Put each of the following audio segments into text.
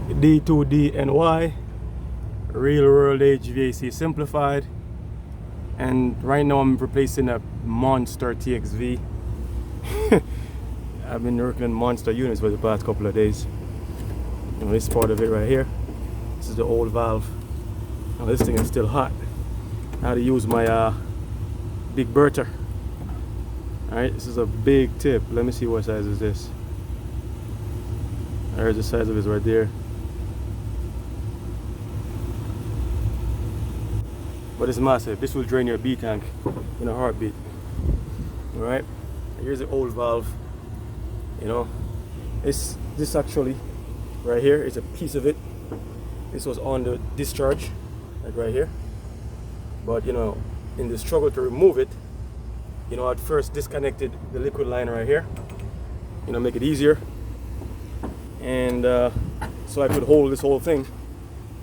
D2DNY, Real World HVAC Simplified. And right now I'm replacing a Monster Txv. I've been working on Monster units for the past couple of days. You know, this part of it right here, this is the old valve. Now this thing is still hot. I had to use my big Bertha. Alright, this is a big tip. Let me see what size is this. There's the size of it right there. But it's massive. This will drain your B tank in a heartbeat. Alright, here's the old valve. You know, this actually right here is a piece of it. This was on the discharge, like right here. But you know, in the struggle to remove it, you know, at first disconnected the liquid line right here. You know, make it easier. And so I could hold this whole thing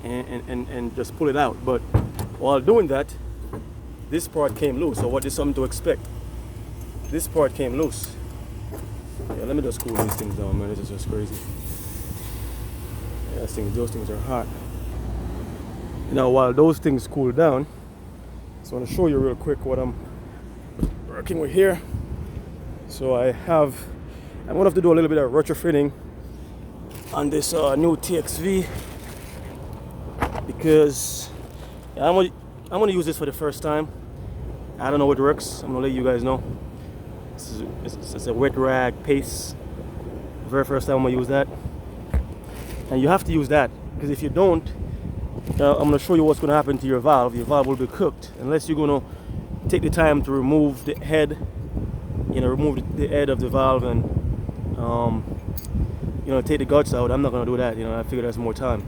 and just pull it out. But while doing that, this part came loose. So what is something to expect? This part came loose. Yeah, let me just cool these things down, man. This is just crazy. Yeah, those things are hot. Now, while those things cool down, I just want to show you real quick what I'm working with here. So I'm going to have to do a little bit of retrofitting on this new Txv because I'm going to use this for the first time. I don't know what works. I'm going to let you guys know. It's a wet rag paste. Very first time I'm going to use that. And you have to use that because if you don't, I'm going to show you what's going to happen to your valve. Your valve will be cooked unless you're going to take the time to remove the head, you know, remove the head of the valve and you know, take the guts out. I'm not going to do that. You know, I figure that's more time.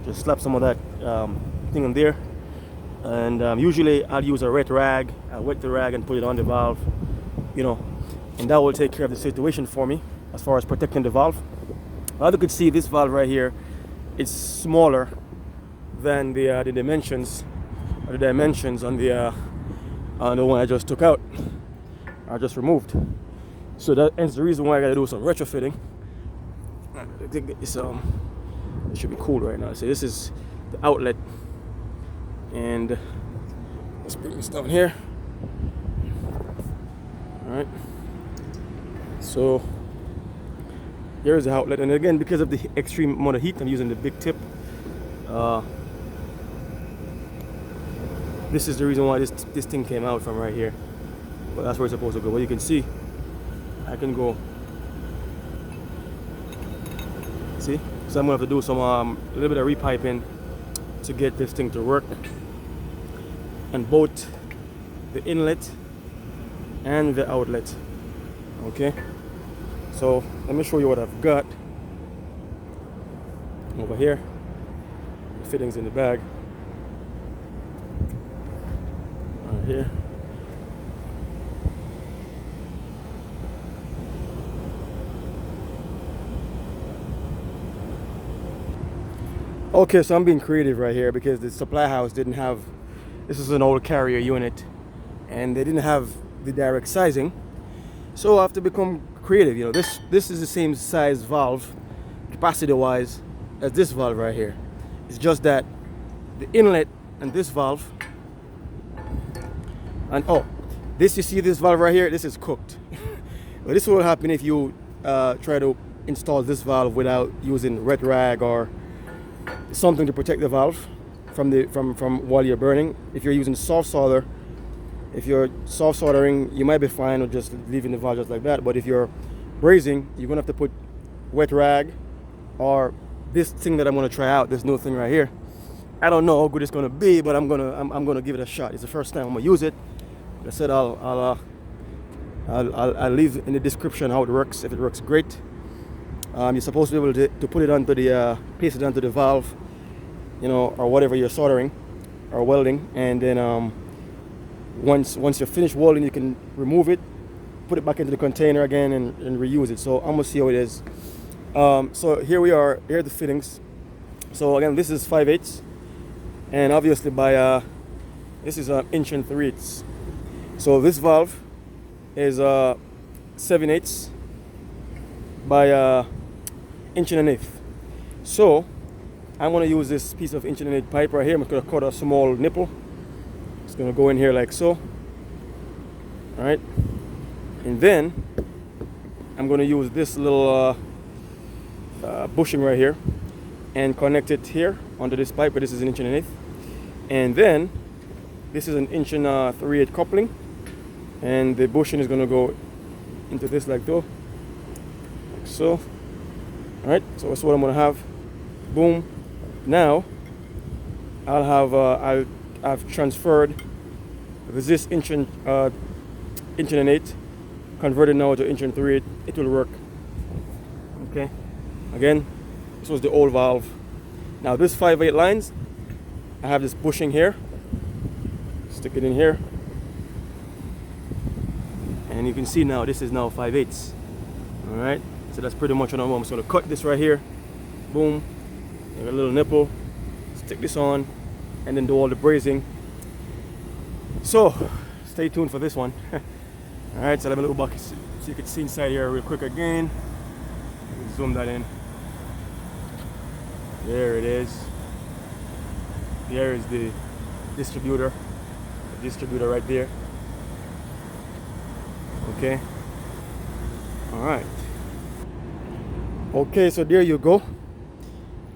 Just slap some of that thing in there. And usually I'll use a wet rag. I'll wet the rag and put it on the valve, you know, and that will take care of the situation for me as far as protecting the valve. As you can see, this valve right here is smaller than the dimensions on the one I just took out. I just removed. So that's the reason why I gotta do some retrofitting. I think it should be cool right now. So this is the outlet. And let's bring this down here. Alright. So here's the outlet, and again, because of the extreme amount of heat, I'm using the big tip. This is the reason why this thing came out from right here. But that's where it's supposed to go. Well, you can see I can go. See? So I'm gonna have to do some a little bit of repiping to get this thing to work. And both the inlet and the outlet. Okay, so let me show you what I've got over here. The fittings in the bag right here. Okay, so I'm being creative right here because the supply house didn't have, this is an old carrier unit and they didn't have the direct sizing. So I have to become creative. You know, this is the same size valve, capacity wise, as this valve right here. It's just that the inlet and this valve, and oh, this, you see this valve right here, this is cooked. But this will happen if you try to install this valve without using wet rag or something to protect the valve from while you're burning. If you're using soft solder, if you're soft soldering, you might be fine with just leaving the valve just like that. But if you're brazing, you're gonna have to put wet rag or this thing that I'm gonna try out, this new thing right here. I don't know how good it's gonna be, but I'm gonna give it a shot. It's the first time I'm gonna use it. Like I said, I'll leave in the description how it works. If it works, great. You're supposed to be able to put it onto the paste it onto the valve, you know, or whatever you're soldering or welding, and then once you're finished welding, you can remove it, put it back into the container again, and reuse it. So I'm gonna see how it is. So here we are. Here are the fittings. So again, this is 5/8, and obviously by this is an 1 3/8. So this valve is 7/8 by 1 1/8. So I'm going to use this piece of engineered pipe right here. I'm going to cut a small nipple. It's going to go in here like so. All right. And then I'm going to use this little bushing right here and connect it here under this pipe, but this is an 1.1 inch. And then this is an 1 3/8 coupling, and the bushing is going to go into this like so. All right, so that's what I'm going to have. Boom. Now I've transferred this 1.1 converted now to 1 3/8. It will work. Okay. Again, this was the old valve. Now this 5/8 lines, I have this bushing here. Stick it in here, and you can see now this is now 5/8. All right. So that's pretty much what I'm just going to cut this right here. Boom. Make a little nipple. Stick this on, and then do all the brazing. So stay tuned for this one. All right. So let me look back so you can see inside here real quick again. Zoom that in. There it is. There is the distributor. The distributor right there. Okay. All right. Okay, so there you go.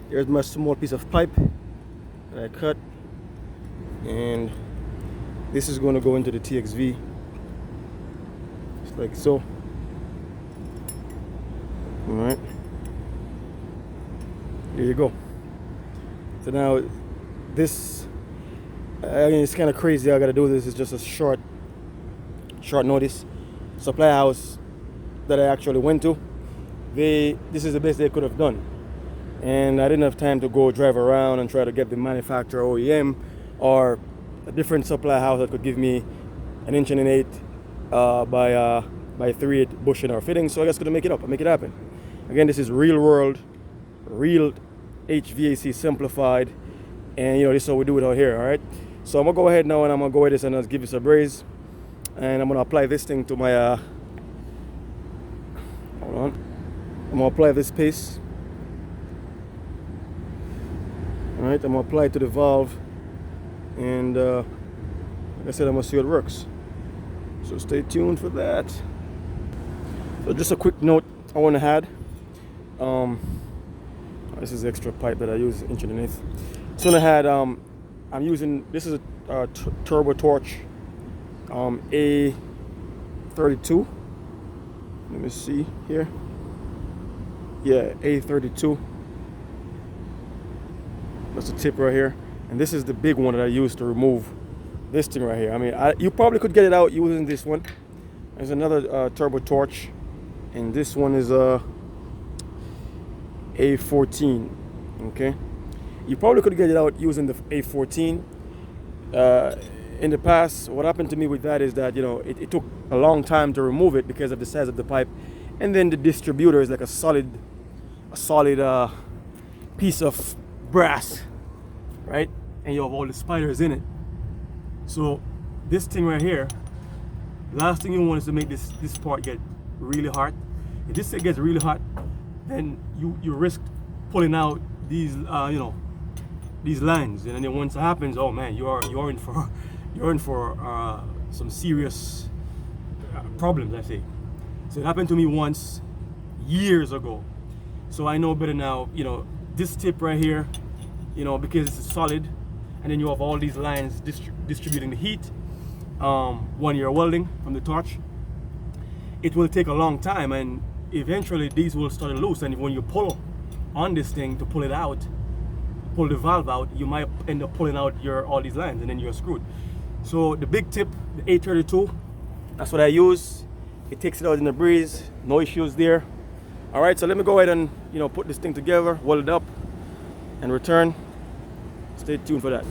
There's my small piece of pipe that I cut, and this is going to go into the Txv. Just like so. All right. There you go. So now this, I mean, it's kind of crazy. I got to do this. It's just a short notice. Supply house that I actually went to, this is the best they could have done, and I didn't have time to go drive around and try to get the manufacturer OEM or a different supply house that could give me an 1.1 by 3/8 bushing or fitting. So I just gonna make it up and make it happen. Again, this is real world, real HVAC simplified, and this is how we do it out here. All right, so I'm gonna go ahead now and I'm gonna go with this and I'll give this a braze, and I'm gonna apply this thing to my hold on, I'm gonna apply this paste. All right, I'm gonna apply it to the valve, and like I said, I'm gonna see how it works. So stay tuned for that. So just a quick note I want to add. This is extra pipe that I use 1.1 inch. So I had I'm using, this is a Txv Torch A32. Let me see here. Yeah, A32. That's the tip right here, and this is the big one that I use to remove this thing right here. I mean, you probably could get it out using this one. There's another Txv Torch, and this one is A14. Okay, you probably could get it out using the A14. In the past, what happened to me with that is that it took a long time to remove it because of the size of the pipe, and then the distributor is like a solid piece of brass, right? And you have all the spiders in it. So this thing right here, last thing you want is to make this part get really hot. If this thing gets really hot, then you risk pulling out these these lines, and then once it happens, oh man, you're in for some serious problems, I say. So it happened to me once years ago. So I know better now. This tip right here, because it's solid, and then you have all these lines distributing the heat when you're welding from the torch. It will take a long time, and eventually these will start to loose, and when you pull on this thing to pull it out, pull the valve out, you might end up pulling out all these lines, and then you're screwed. So the big tip, the A32, that's what I use. It takes it out in the breeze, no issues there. All right, so let me go ahead and put this thing together, weld it up, and return. Stay tuned for that.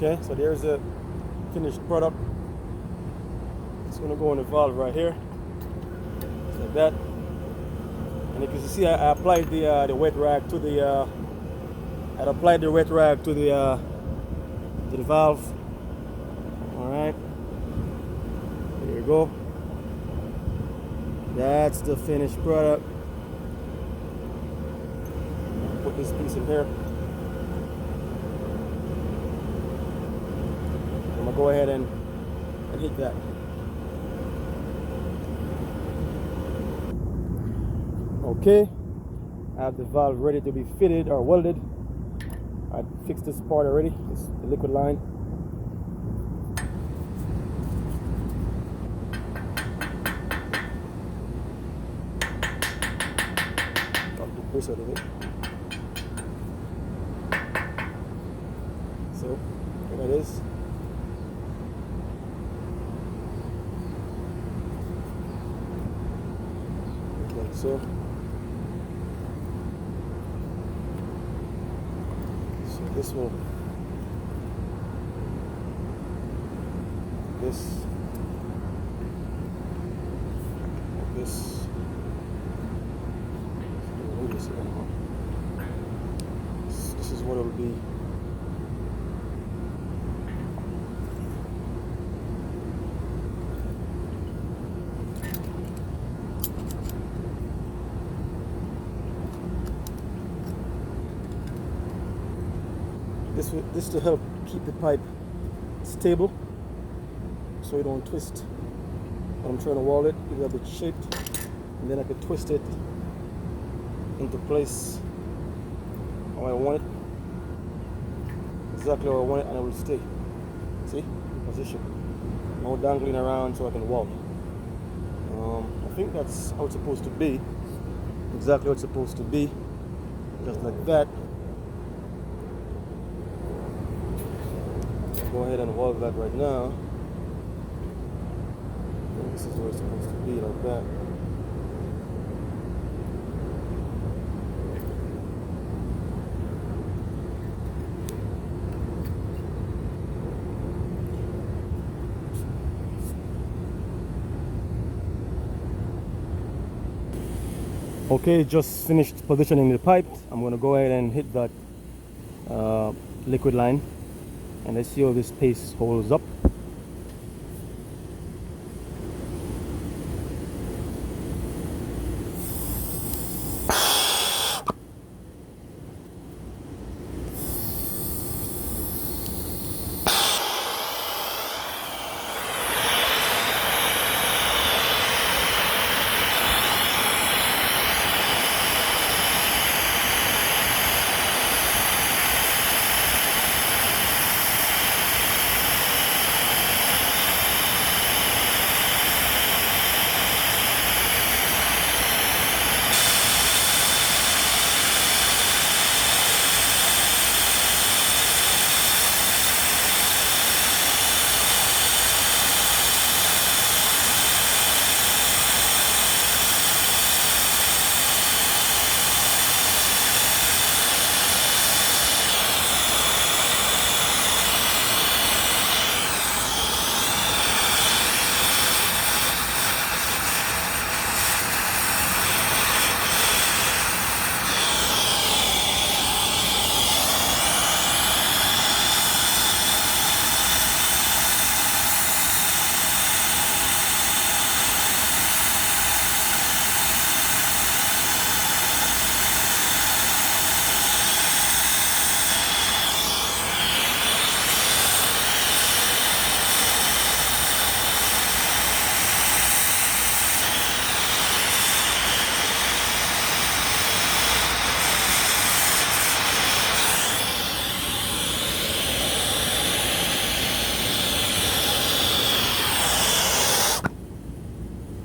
Okay, so there's the finished product. It's gonna go in the valve right here, just like that. And you can see I applied the wet rag to the valve. All right, there you go. That's the finished product. Put this piece in here. I'm gonna go ahead and hit that. Okay, I have the valve ready to be fitted or welded. I fixed this part already. It's the liquid line. Out of it. So here that is. Like so. So this will this this is what it will be. This to help keep the pipe stable so you don't twist. When I'm trying to wall it, give it a bit shaped, and then I could twist it into place how I want it, exactly how I want it, and it will stay. See, position. No dangling around so I can wall. I think that's how it's supposed to be. Exactly how it's supposed to be, just like that. Go ahead and weld that right now. And this is where it's supposed to be, like that. Okay, just finished positioning the pipe. I'm going to go ahead and hit that liquid line, and let's see how this paste holds up.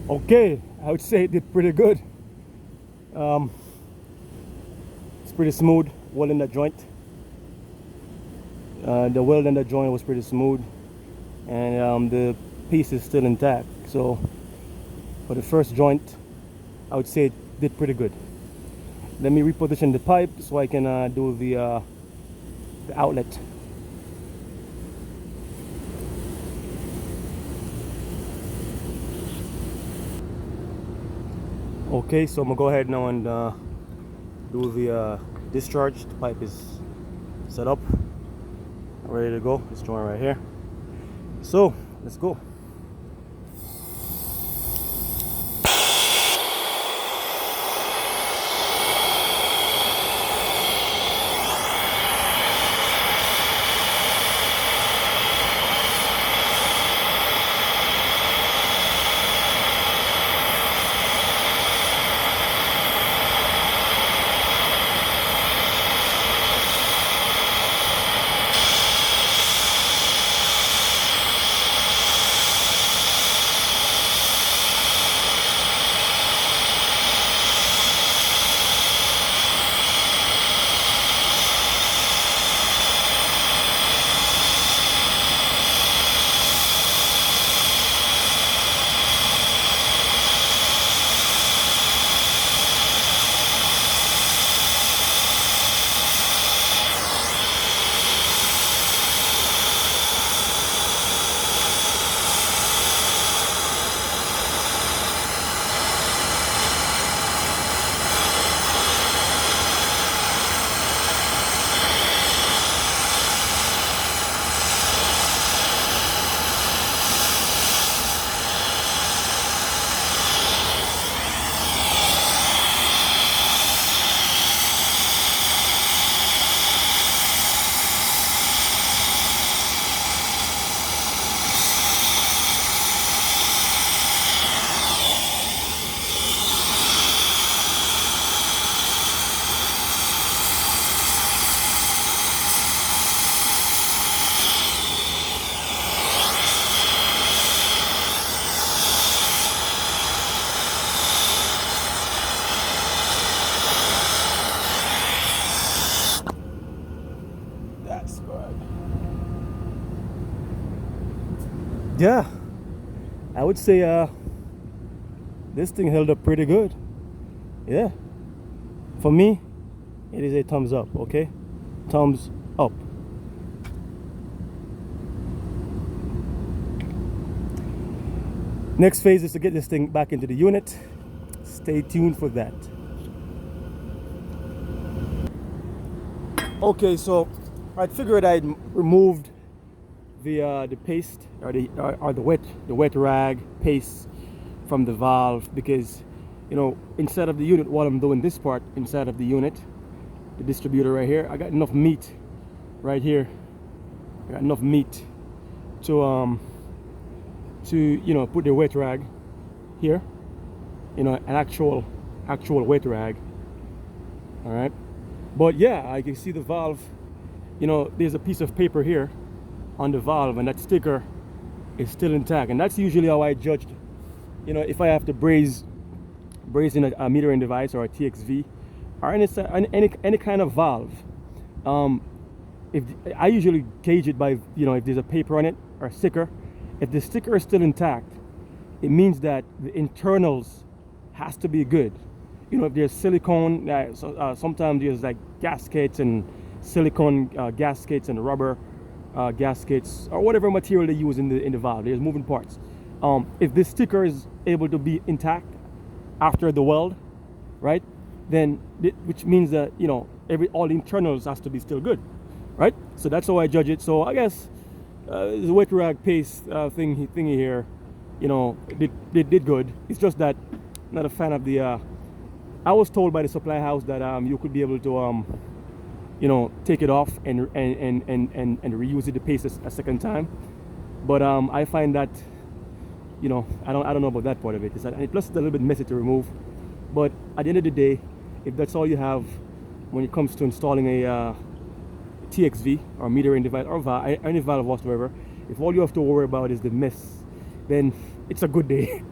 Okay, I would say it did pretty good. It's pretty smooth, well in the joint. The weld in the joint was pretty smooth, and the piece is still intact. So for the first joint, I would say it did pretty good. Let me reposition the pipe so I can do the outlet. Okay, so I'm gonna go ahead now and do the discharge. The pipe is set up, ready to go. This joint right here. So let's go. That's good. Yeah, I would say this thing held up pretty good. Yeah, for me it is a thumbs up. Okay, thumbs up. Next phase is to get this thing back into the unit. Stay tuned for that. Okay, so I figured I'd removed the paste or the wet rag paste from the valve, because inside of the unit, while I'm doing this part inside of the unit, the distributor right here, I got enough meat right here. I got enough meat to put the wet rag here, an actual wet rag. All right, but yeah, I can see the valve. There's a piece of paper here on the valve, and that sticker is still intact, and that's usually how I judged. If I have to braze in a metering device or a Txv or any kind of valve, if I usually gauge it by if there's a paper on it or a sticker. If the sticker is still intact, it means that the internals has to be good. If there's silicone, sometimes there's like gaskets and silicone gaskets and rubber gaskets or whatever material they use in the valve. There's moving parts. If this sticker is able to be intact after the weld, right, then which means that all the internals has to be still good, right? So that's how I judge it. So I guess the wet rag paste thingy here, did good. It's just that I'm not a fan of the. I was told by the supply house that you could be able to take it off and reuse it, the paste a second time. But I find that I don't know about that part of it. And plus it's a little bit messy to remove. But at the end of the day, if that's all you have when it comes to installing a Txv or metering device or any valve whatsoever, if all you have to worry about is the mess, then it's a good day.